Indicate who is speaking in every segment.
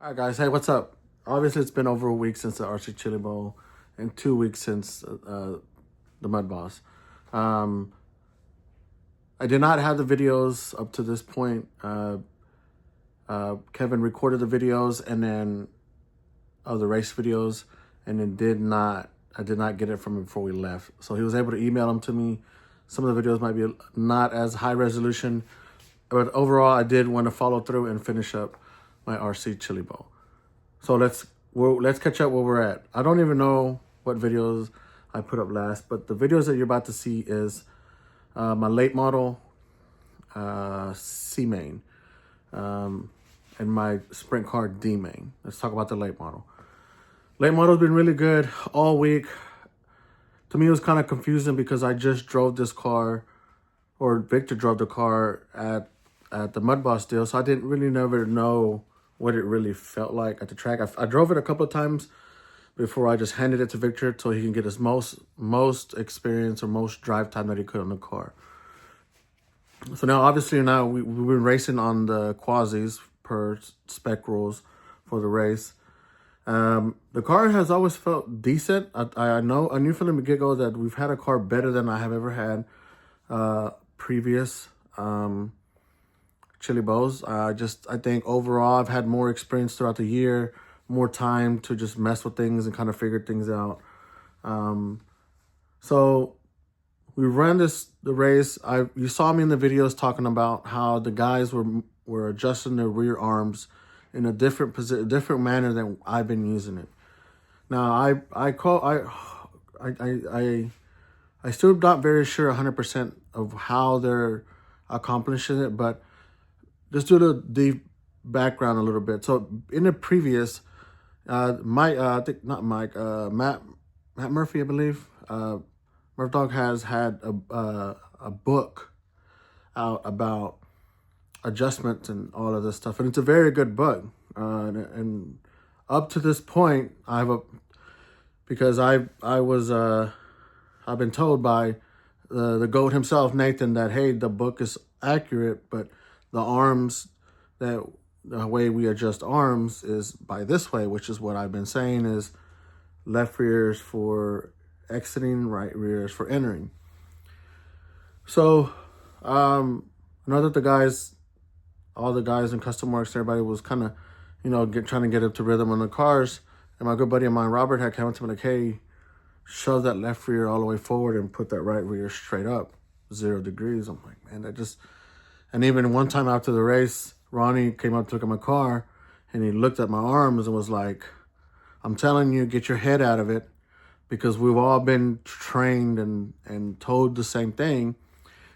Speaker 1: All right, guys. Hey, what's up? Obviously, it's been over a week since the RC Chili Bowl and 2 weeks since the Mud Boss. I did not have the videos up to this point. Kevin recorded the videos and then of the race videos, and then I did not get it from him before we left. So he was able to email them to me. Some of the videos might be not as high resolution, but overall, I did want to follow through and finish up my RC Chili Bowl. So let's catch up where we're at. I don't even know what videos I put up last, but the videos that you're about to see is my late model C main and my sprint car D main. Let's talk about the late model. Late model's been really good all week. To me, it was kind of confusing because I just drove this car, or Victor drove the car at the Mud Boss deal, so I didn't really never know what it really felt like at the track. I drove it a couple of times before I just handed it to Victor so he can get his most experience or most drive time that he could on the car. So now, obviously, we've been racing on the quasis per spec rules for the race. The car has always felt decent. I knew from the get-go that we've had a car better than I have ever had previous Chili Bowls. I think overall I've had more experience throughout the year, more time to just mess with things and kind of figure things out. So we ran the race. You saw me in the videos talking about how the guys were adjusting their rear arms in a different manner than I've been using it. Now I still not very sure 100% of how they're accomplishing it, but just do the deep background a little bit. So in the previous, Matt Murphy, I believe, Murph Dog has had a book out about adjustments and all of this stuff, and it's a very good book. And up to this point, I've been told by the GOAT himself, Nathan, that hey, the book is accurate, but the arms, the way we adjust arms is by this way, which is what I've been saying is left rears for exiting, right rears for entering. So I know that all the guys in Custom Works, everybody was kind of, trying to get up to rhythm on the cars. And my good buddy of mine, Robert, had come to me like, hey, shove that left rear all the way forward and put that right rear straight up, 0 degrees. I'm like, man, and even one time after the race, Ronnie came up to look at my car and he looked at my arms and was like, I'm telling you, get your head out of it, because we've all been trained and told the same thing.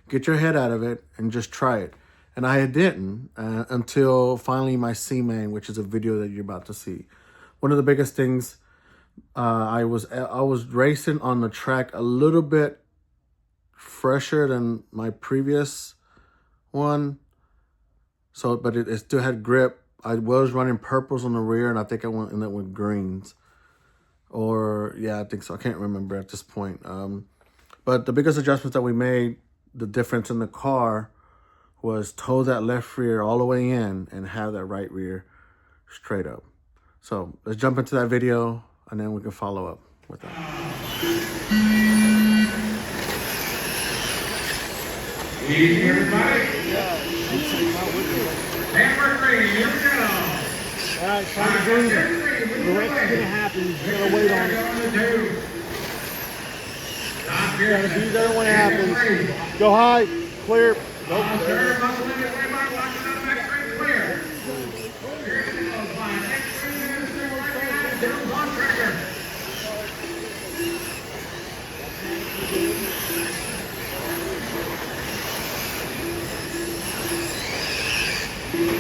Speaker 1: Get your head out of it and just try it. And I didn't until finally my C main, which is a video that you're about to see. One of the biggest things, I was racing on the track a little bit fresher than my previous one. So, but it still had grip. I was running purples on the rear, and I think I went in that with greens. Or, yeah, I think so. I can't remember at this point. But the biggest adjustments that we made, the difference in the car, was toe that left rear all the way in and have that right rear straight up. So let's jump into that video, and then we can follow up with that.
Speaker 2: Easy, everybody. Hammer three, here we go.
Speaker 3: All right, try to do the wreck's going to happen. You got to wait on it. You got to be there when it happens. Go high, clear. Nope.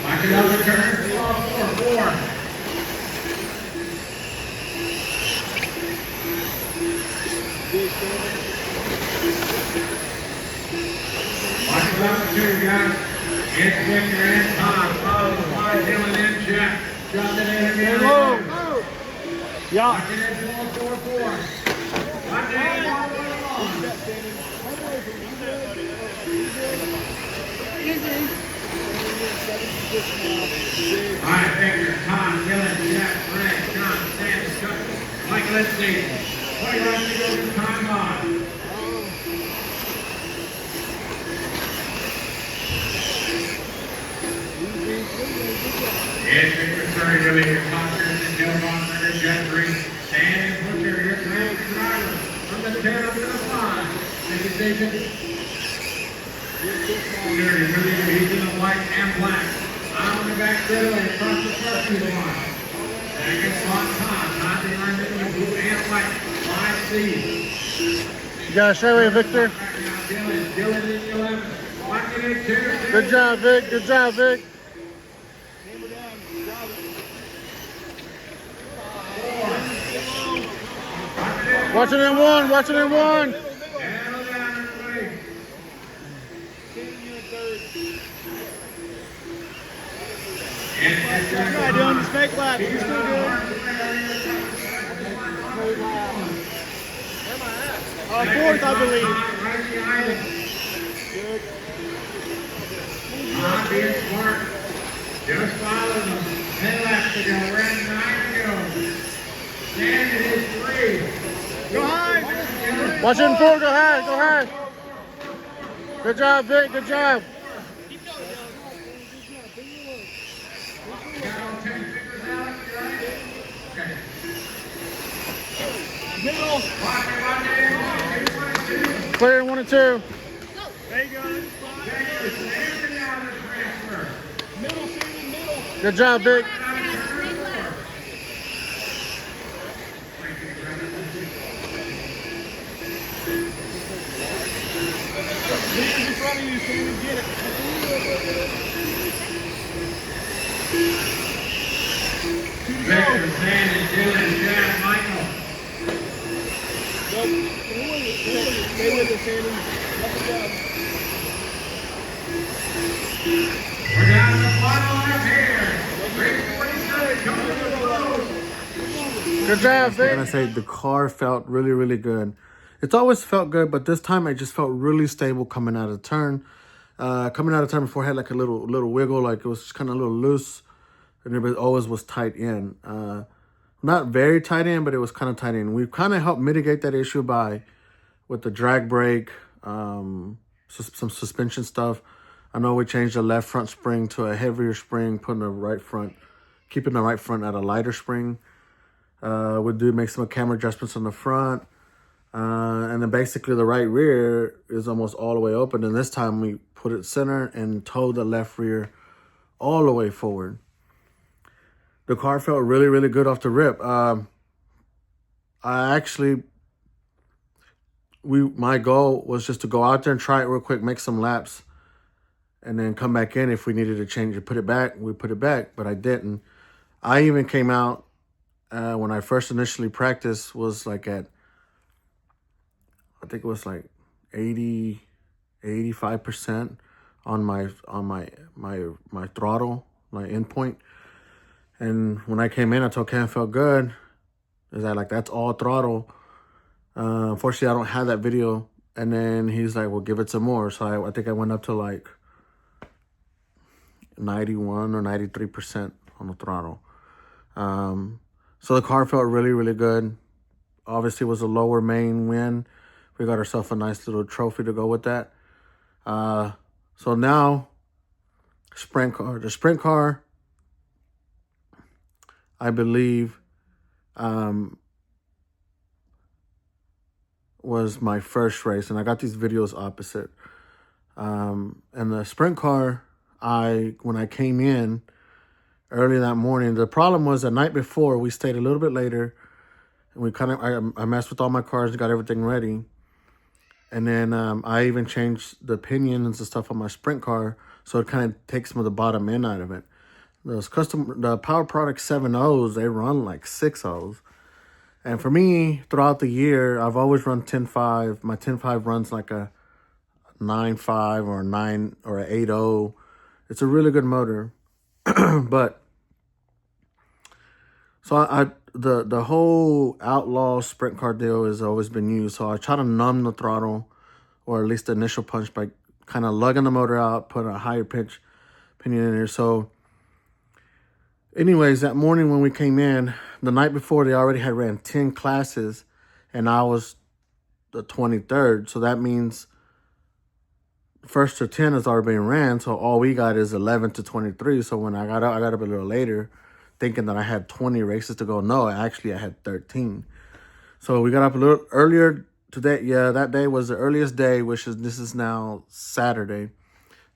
Speaker 2: Back it up, turn. 4. Watch it up, 2, guys. It's Victor and Todd. Follow the 5, Dylan and Jack. Drop it in again.
Speaker 3: Yeah.
Speaker 2: Watch it in 4. Watch it in 1.
Speaker 3: Easy.
Speaker 2: All right, Victor, Tom, Dylan, Jeff, Greg, John, Stan, Chuck, Michael, let's see. 20 rounds to go to time on. Yes, Victor, sorry, really, your sponsors, and Joe Bonner, Jeffrey, Stan, and Butcher, your grand driver, from the 10 up to the 5. Thank you, David. He's in the white and black. I'm in the back middle across the parking lot. Second spot, Todd. Todd behind it in the blue and white. 5C.
Speaker 1: You got to straight away, Victor.
Speaker 2: Dylan in the 11. Locking in 2.
Speaker 1: Good job, Vic. Good job, Vic. Watch it in 1. Watch it in 1.
Speaker 2: Handle down, everybody.
Speaker 3: All right, Dylan, just make laps. You're still good. Fourth, I believe.
Speaker 2: Right behind him.
Speaker 3: Good.
Speaker 2: Not being smart. Just follow them. 10 laps to go. We're at 9 to go. Stand it is 3.
Speaker 3: Go high.
Speaker 1: Watch it in 4. Go high. Go high. Good job, Vic. Good job.
Speaker 2: Got all 10 fingers out. You right? Okay.
Speaker 3: Middle.
Speaker 2: Watch it, watch it. 1 and 2.
Speaker 1: Clear 1 and 2.
Speaker 3: There you go.
Speaker 2: Victor, stand down the transfer.
Speaker 3: Middle, Shannon, middle.
Speaker 1: Good job, Vic.
Speaker 3: Leaders in front of you, Shannon, get it.
Speaker 2: Victor, Sandon, Dylan, Jeff, Michael.
Speaker 3: Stay with us, Shannon. Up and down.
Speaker 2: We're down to the final lap here. 3:46 coming to the close.
Speaker 1: Good job, Vic. I'm gonna say the car felt really, really good. It's always felt good, but this time it just felt really stable coming out of the turn. Coming out of turn before, I had like a little wiggle, like it was just kind of a little loose, and it always was tight in. Not very tight in, but it was kind of tight in. We've kind of helped mitigate that issue with the drag brake, some suspension stuff. I know we changed the left front spring to a heavier spring, putting the right front, keeping the right front at a lighter spring. We do make some camera adjustments on the front. And then basically the right rear is almost all the way open. And this time we put it center and towed the left rear all the way forward. The car felt really, really good off the rip. My goal was just to go out there and try it real quick, make some laps, and then come back in if we needed to change it, put it back. We put it back, but I didn't. I even came out when I first initially practiced was like at, I think it was like 85% on my throttle, my endpoint. And when I came in, I told Cam it felt good. Is that like, that's all throttle. Unfortunately, I don't have that video. And then he's like, well, give it some more. So I think I went up to like 91 or 93% on the throttle. So the car felt really, really good. Obviously, it was a lower main win. We got ourselves a nice little trophy to go with that. So now, the sprint car, I believe, was my first race. And I got these videos opposite. And the sprint car, when I came in early that morning, the problem was the night before, we stayed a little bit later. And we I messed with all my cars and got everything ready. And then I even changed the pinions and stuff on my sprint car, so it kind of takes some of the bottom end out of it. The Power Product 7.0s, they run like 6.0s. And for me, throughout the year, I've always run 10.5. My 10.5 runs like a 9.5 or a 9 or an 8.0. It's a really good motor. But so the whole outlaw sprint car deal has always been used. So I try to numb the throttle, or at least the initial punch, by kind of lugging the motor out, putting a higher pitch opinion in there. So anyways, that morning when we came in, the night before, they already had ran 10 classes, and I was the 23rd. So that means first to 10 has already been ran. So all we got is 11 to 23. So when I got up a little later thinking that I had 20 races to go. No, actually I had 13. So we got up a little earlier today. Yeah, that day was the earliest day, this is now Saturday,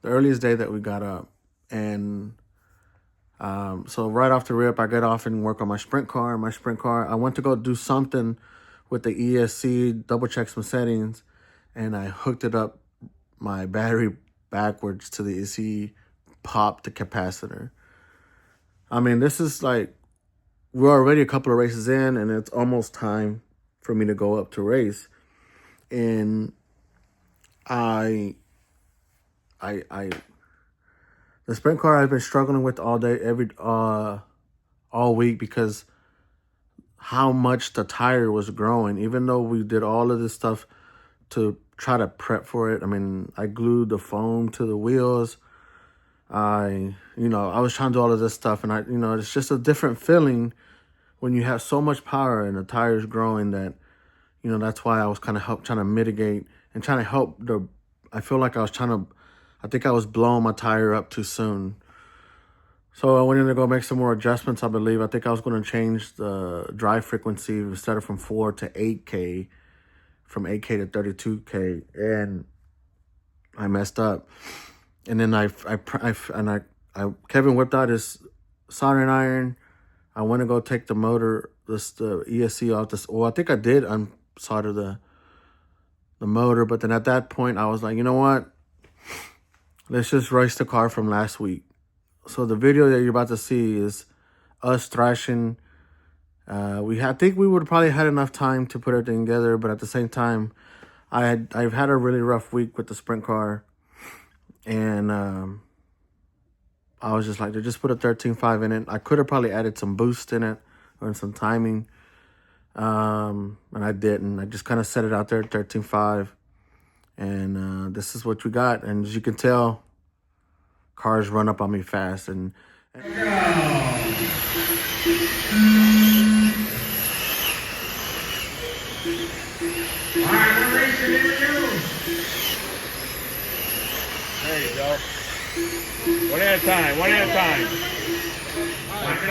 Speaker 1: the earliest day that we got up. And so right off the rip, I get off and work on my sprint car. I went to go do something with the ESC, double check some settings, and I hooked it up, my battery backwards to the ESC, popped the capacitor. I mean, this is like, we're already a couple of races in, and it's almost time for me to go up to race. And the sprint car I've been struggling with all day, all week, because how much the tire was growing. Even though we did all of this stuff to try to prep for it. I mean, I glued the foam to the wheels. I was trying to do all of this stuff, and it's just a different feeling when you have so much power and the tire's growing. That, that's why I was kind of trying to mitigate and trying to help I feel like I think I was blowing my tire up too soon. So I went in to go make some more adjustments, I believe. I think I was going to change the drive frequency instead of from 4 to 8K, from 8K to 32K, and I messed up. And then Kevin whipped out his soldering iron. I went to go take the motor, the ESC off this. Well, I think I did unsolder the motor, but then at that point I was like, you know what? Let's just race the car from last week. So the video that you're about to see is us thrashing. I think we would probably had enough time to put everything together, but at the same time, I've had a really rough week with the sprint car, and I was just like, just put a 13.5 in it. I could have probably added some boost in it or some timing, and I didn't. I just kind of set it out there at 13.5, and this is what we got. And as you can tell, cars run up on me fast. And
Speaker 2: All right, we're racing. Here we go.
Speaker 3: There you go. One at a time.
Speaker 2: Lock it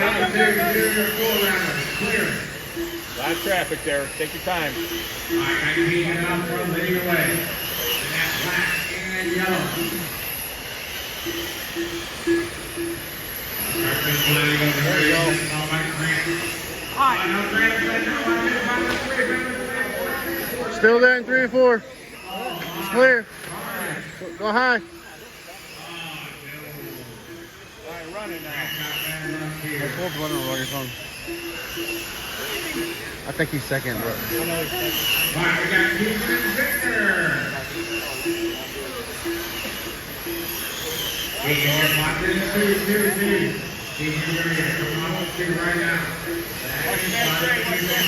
Speaker 2: up, do your 4-rounder. Clear.
Speaker 3: A lot of traffic there. Take your time.
Speaker 2: All right, I can heat it up from leading away. And that's black and yellow. There you go.
Speaker 1: still there in 3 and 4. It's clear. Go high.
Speaker 3: Running now.
Speaker 1: I think he's second, bro.
Speaker 2: We got Houston Victor. He can get locked in the 2-2. He can get it. Come on, let's get it right now.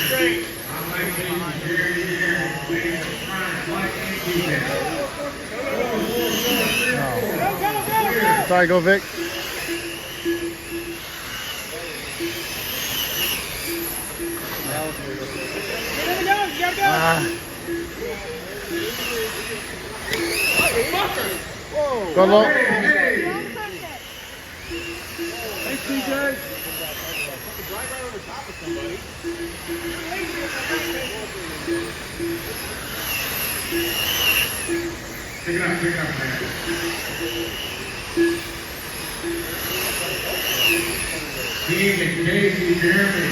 Speaker 3: Straight.
Speaker 2: I'm like here.
Speaker 1: Sorry, go Vic. Go low.
Speaker 3: Thanks, TJ.
Speaker 2: Pick it up, man. Steve and Casey, Jeremy.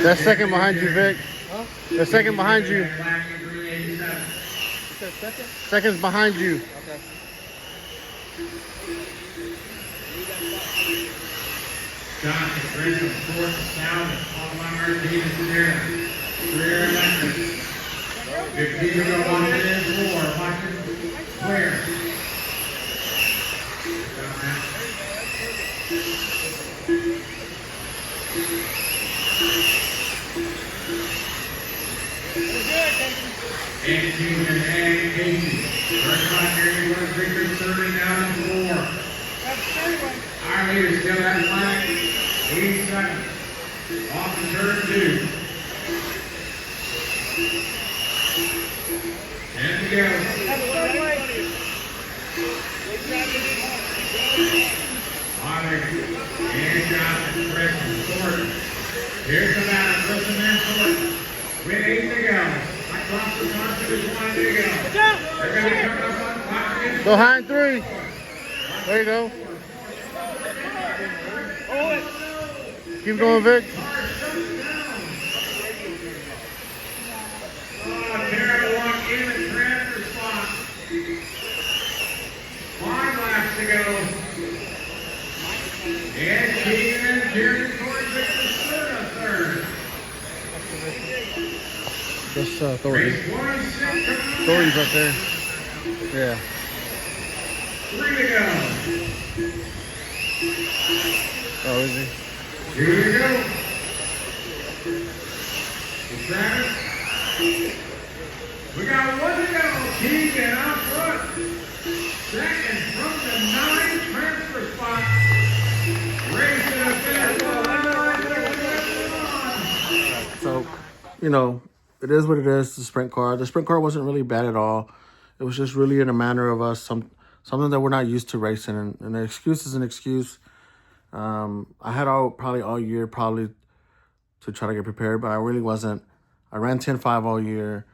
Speaker 1: That's second behind you, Vic. Huh? The second behind you. Second's behind you.
Speaker 3: Okay.
Speaker 2: Johnson, Grayson, fourth, South, all my Martinez there. Rear electric. Good people go on it in 4. Watching clear. and Keenan and Casey. First time here was Victor 30 down and 4. Our leader still at flag. 8 seconds. Off the turn 2. And to go. Otter and Johnson, Preston, Thornton. Here's the battle, Preston and Thornton. With 8 to go. Across the front, there's 1 to go. They're going to come up on clock.
Speaker 1: Behind 3. There you go. Keep going, Vic.
Speaker 2: Terrible walk in the transfer spot. 5 laps to go. And Keenan carries towards Victor Serta third.
Speaker 1: That's Thornton.
Speaker 2: Race 26 coming
Speaker 1: Thornton's up there. Yeah.
Speaker 2: 3 to go.
Speaker 1: Oh, is he?
Speaker 2: 2 to go. And Travis. We got 1 to go. Keegan out front. Second from the 9 transfer spot. Racing a finish line.
Speaker 1: So, you know, it is what it is, the sprint car. The sprint car wasn't really bad at all. It was just really in a manner of us, something that we're not used to racing. And an excuse is an excuse. I had probably all year to try to get prepared, but I really wasn't. I ran 10.5 all year.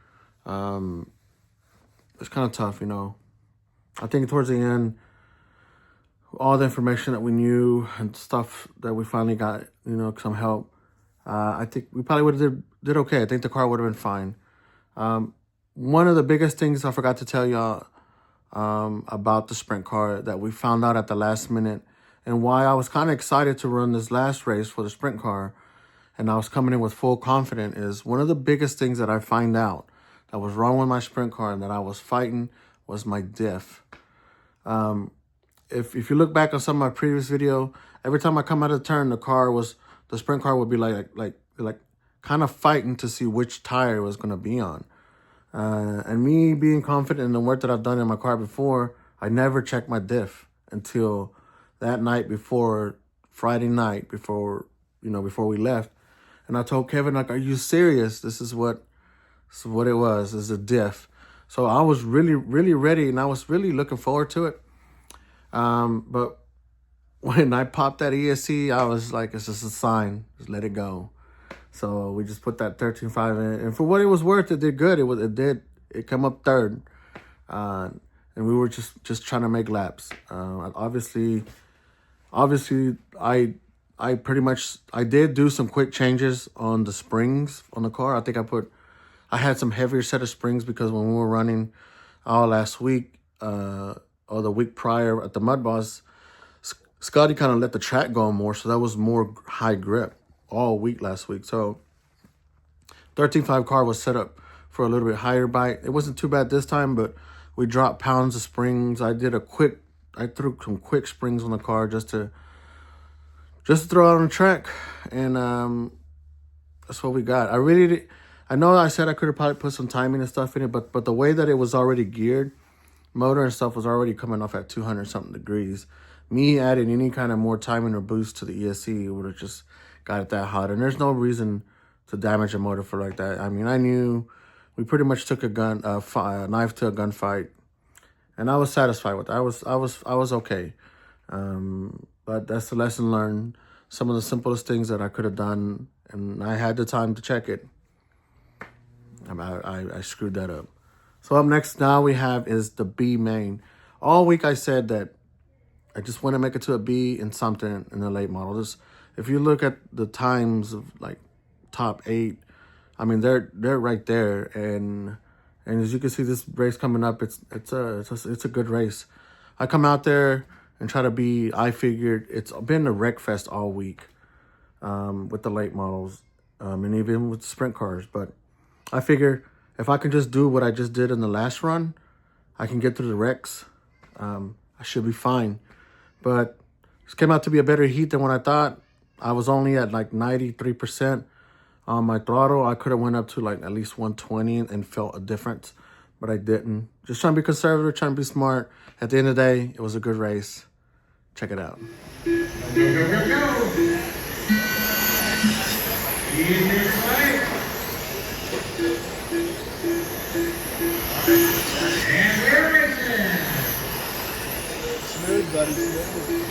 Speaker 1: It's kind of tough, you know. I think towards the end, all the information that we knew and stuff that we finally got, you know, some help, I think we probably would have did okay. I think the car would have been fine. One of the biggest things I forgot to tell y'all about the sprint car that we found out at the last minute, and why I was kind of excited to run this last race for the sprint car, and I was coming in with full confidence, is one of the biggest things that I find out that was wrong with my sprint car and that I was fighting was my diff. If you look back on some of my previous video, every time I come out of the turn, the sprint car would be like kind of fighting to see which tire it was going to be on. And me being confident in the work that I've done in my car before, I never checked my diff until that night before, Friday night, before we left. And I told Kevin, like, are you serious? This is what it was, is a diff. So I was really, really ready, and I was really looking forward to it. But when I popped that ESC, I was like, it's just a sign. Just let it go. So we just put that 13.5 in. And for what it was worth, it did good. It came up third. And we were just trying to make laps. Obviously, I did do some quick changes on the springs on the car. I think I had some heavier set of springs because when we were running last week, or the week prior at the Mud Boss, Scotty kind of let the track go more, so that was more high grip all week last week. So 13.5 car was set up for a little bit higher bite. It wasn't too bad this time, but we dropped pounds of springs. I threw some quick springs on the car just to throw out on the track, and that's what we got. I know I said I could have probably put some timing and stuff in it, but the way that it was already geared, motor and stuff was already coming off at 200 something degrees. Me adding any kind of more timing or boost to the ESC would have just got it that hot. And there's no reason to damage a motor for like that. I mean, I knew we pretty much took a knife to a gunfight, and I was satisfied with it. I was okay. But that's the lesson learned. Some of the simplest things that I could have done, and I had the time to check it. I screwed that up. So up next now we have is the B main. All week I said that I just want to make it to a B in something in the late model. If you look at the times of like top 8, I mean they're right there, and as you can see, this race coming up, it's a good race. I come out there and try to be. I figured it's been a wreck fest all week with the late models and even with the sprint cars, but I figure if I can just do what I just did in the last run, I can get through the wrecks. I should be fine. But it came out to be a better heat than what I thought. I was only at like 93% On my throttle, I could have went up to like at least 120 and felt a difference, but I didn't. Just trying to be conservative, trying to be smart. At the end of the day, it was a good race. Check it out.
Speaker 2: Go, go, go, go. Easy play. And we're racing.
Speaker 3: Smooth, buddy. Smooth.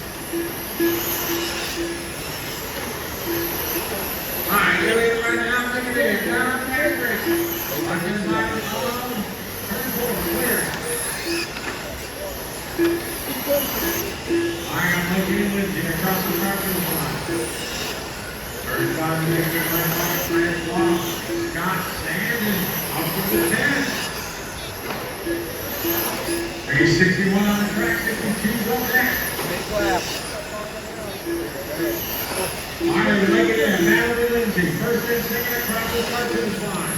Speaker 2: All right, get it right now. Look at this. Down the race. Watch this line alone. Turn forward, clear. I got no feelings. Get across the starting line. First spot, Mr. Fred Long. Scott Sanders up to the 10. 361 on the track, 62 on next.
Speaker 3: Big lap.
Speaker 2: All right, we make it in. Natalie Lindsay, first and second across the start to the line.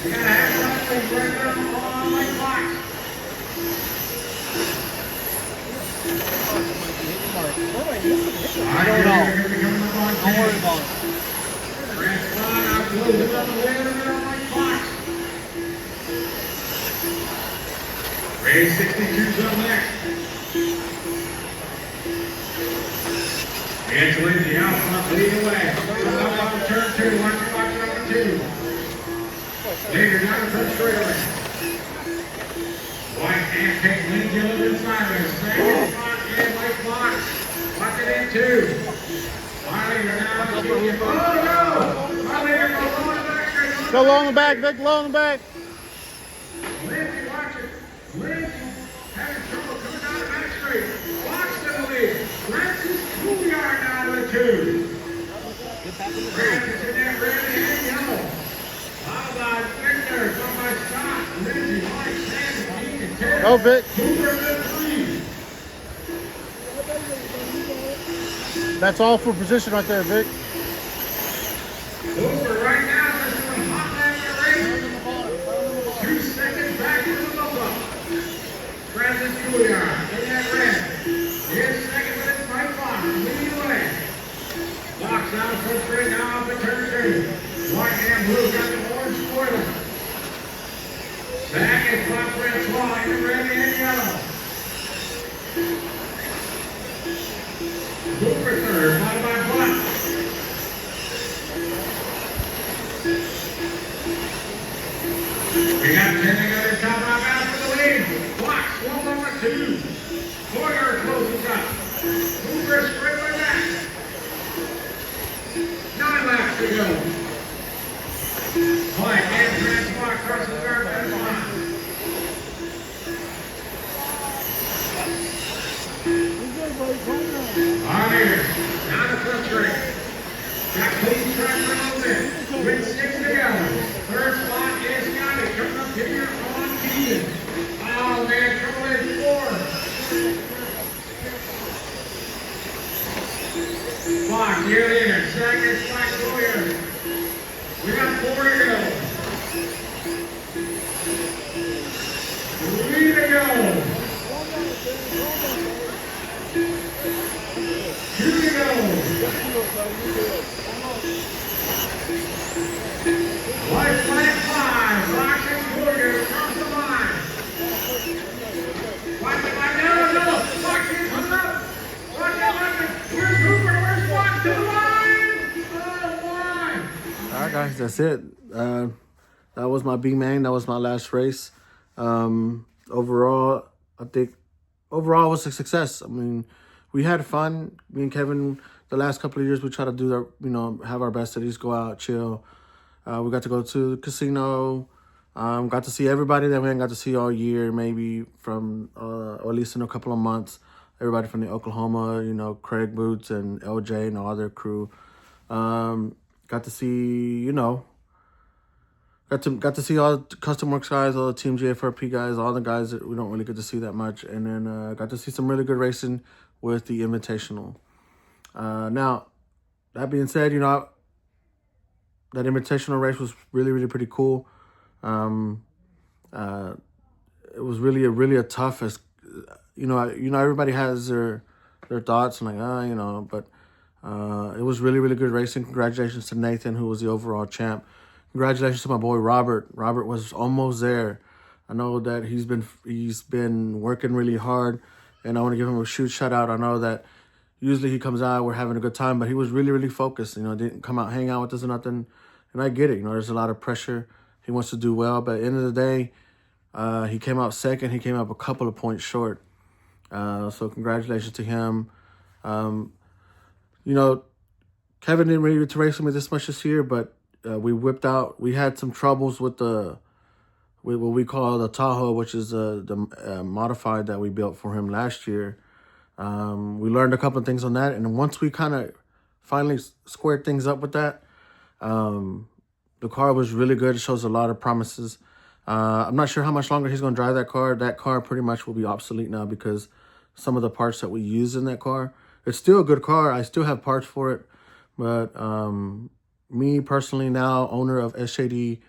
Speaker 2: We got to have something right down the line like box.
Speaker 3: I don't know. Don't worry about it.
Speaker 2: Grant's line out close on the way to the middle like box. Race 62's up next. It's Lindsay out front, leading away. Up on the turn two, watch number 2. Leader down the front straightaway. White and take Lindsay a little bit sideways. Second spot in white box. Lock it in 2. Finally, you're now on the field. Oh no! Finally, you're going low in the back.
Speaker 3: Go low in the back, Vic. Low in the back.
Speaker 2: Lindsay, watch it. Lindsay having trouble coming down the back straight. Box to the lead. Francis Couillard now with 2. Francis in that red and yellow. How about Victor? From my Scott, Lindsay, Mike, Sanders, Dean, and Ted.
Speaker 3: Go, Vic.
Speaker 2: Cooper in 3.
Speaker 3: That's all for position right there, Vic.
Speaker 2: Cooper right now is doing hot lap in the race. 2 seconds back to the bump. Francis Couillard in that red. Here's second with his right box. Leading away. Box out front straight now off the turn 2. White and blue got the orange spoiler. Second spot Francois in the red and yellow. Cooper third, followed by Black. We got 10 together, top out out for the lead. Black, slow number 2. Boyer closes up. Cooper straight way back. 9 laps to go. White and Francois across the start finish line. On here, now the front straight. Got clean track for a little bit. With 6 to go. Third spot is Scotty coming up here on Keaton. Oh man, trouble in 4. Fox, here it is. Second spot Boyer. We got 4 to go. 3 to go. 2 to go. White flag 5. Fox and Boyer across the line. White flag, no. Fox is coming up. Watch out. Where's Cooper? Where's Fox to the line? Oh, line.
Speaker 1: All right, guys, that's it. That was my B-main. That was my last race. Overall, I think it was a success. I mean, we had fun. Me and Kevin, the last couple of years, we try to do have our best cities, go out, chill. We got to go to the casino. Got to see everybody that we hadn't got to see all year, maybe from, or at least in a couple of months. Everybody from the Oklahoma, Craig Boots and LJ and all their crew. Got to see, got to see all the Custom Works guys, all the Team JFRP guys, all the guys that we don't really get to see that much. And then got to see some really good racing with the Invitational. Now, that being said, that Invitational race was really, really pretty cool. It was really a tough, everybody has their thoughts and but It was really, really good racing. Congratulations to Nathan, who was the overall champ. Congratulations to my boy Robert. Robert was almost there. I know that he's been working really hard, and I want to give him a huge shout out. I know that usually he comes out, we're having a good time, but he was really, really focused. Didn't come out, hang out with us or nothing. And I get it. There's a lot of pressure. He wants to do well, but at the end of the day, he came out second. He came up a couple of points short. So congratulations to him. Kevin didn't really get to race with me this much this year, but we whipped out. We had some troubles with what we call the Tahoe, which is the modified that we built for him last year. We learned a couple of things on that, and once we kind of finally squared things up with that, the car was really good. It shows a lot of promises. I'm not sure how much longer he's going to drive that car. That car pretty much will be obsolete now because some of the parts that we use in that car. It's still a good car. I still have parts for it. But me personally now, owner of SJD,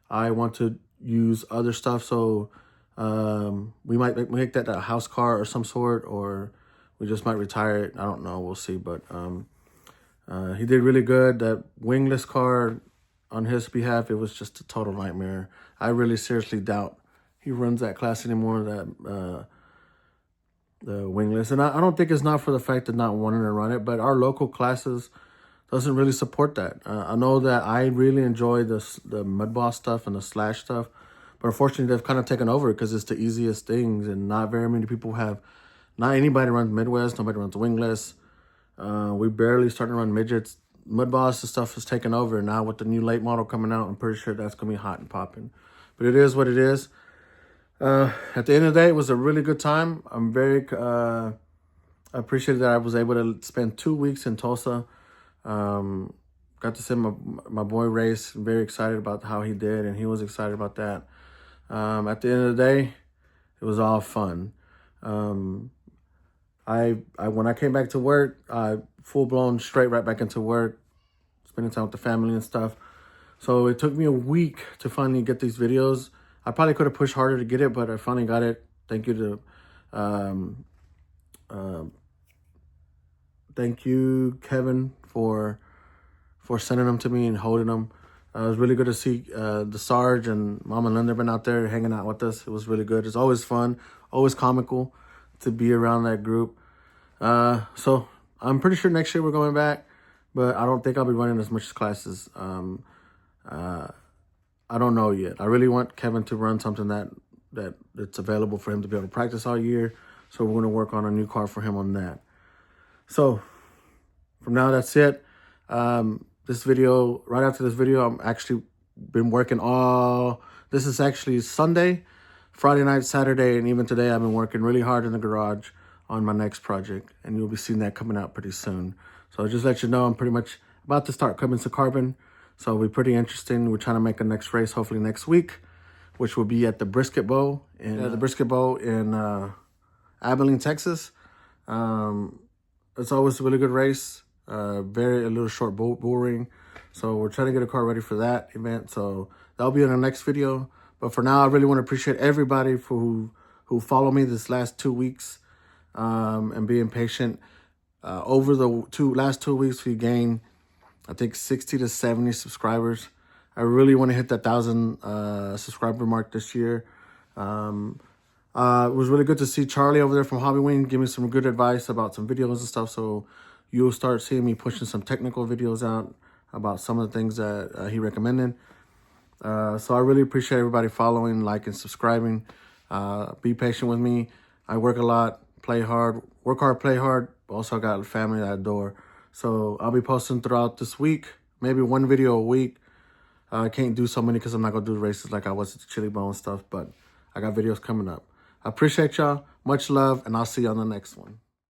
Speaker 1: I want to use other stuff. So we might make that a house car or some sort, or we just might retire it. I don't know. We'll see. But he did really good. That wingless car, on his behalf, it was just a total nightmare. I really seriously doubt he runs that class anymore, the wingless. And I don't think it's not for the fact of not wanting to run it, but our local classes doesn't really support that. I know that I really enjoy the Mud Boss stuff and the Slash stuff, but unfortunately they've kind of taken over because it's the easiest things, and not very many people have. Not anybody runs Midwest, nobody runs wingless. We barely starting to run midgets. Mud Boss and stuff is taking over. Now with the new late model coming out, I'm pretty sure that's going to be hot and popping. But it is what it is. At the end of the day, it was a really good time. I'm very appreciated that I was able to spend 2 weeks in Tulsa. Got to see my boy race. I'm very excited about how he did, and he was excited about that. At the end of the day, it was all fun. When I came back to work, I full-blown straight right back into work, spending time with the family and stuff. So it took me a week to finally get these videos. I probably could have pushed harder to get it, but I finally got it. Thank you to Kevin for sending them to me and holding them. It was really good to see the Sarge and Mama Linda been out there hanging out with us. It was really good. It's always fun, always comical to be around that group. So I'm pretty sure next year we're going back, but I don't think I'll be running as much classes. I don't know yet. I really want Kevin to run something that's available for him to be able to practice all year. So we're going to work on a new car for him on that. So from now, that's it. This video, right after this video, I'm actually been working this is actually Sunday, Friday night, Saturday, and even today I've been working really hard in the garage on my next project, and you'll be seeing that coming out pretty soon. So just let you know, I'm pretty much about to start coming to Carbon. So it'll be pretty interesting. We're trying to make a next race, hopefully next week, which will be at the Brisket Bowl in Abilene, Texas. It's always a really good race. A little short bull ring. So we're trying to get a car ready for that event. So that'll be in our next video. But for now, I really want to appreciate everybody who followed me this last 2 weeks and being patient. Over the last 2 weeks, we gained, I think, 60 to 70 subscribers. I really want to hit that 1,000 subscriber mark this year. It was really good to see Charlie over there from Hobby Wing give me some good advice about some videos and stuff. So you'll start seeing me pushing some technical videos out about some of the things that he recommended. So I really appreciate everybody following, liking, subscribing. Be patient with me. I work a lot, play hard, work hard, play hard. Also got a family that I adore. So I'll be posting throughout this week, maybe one video a week. I can't do so many because I'm not going to do races like I was at the Chili Bone stuff, but I got videos coming up. I appreciate y'all. Much love, and I'll see you on the next one.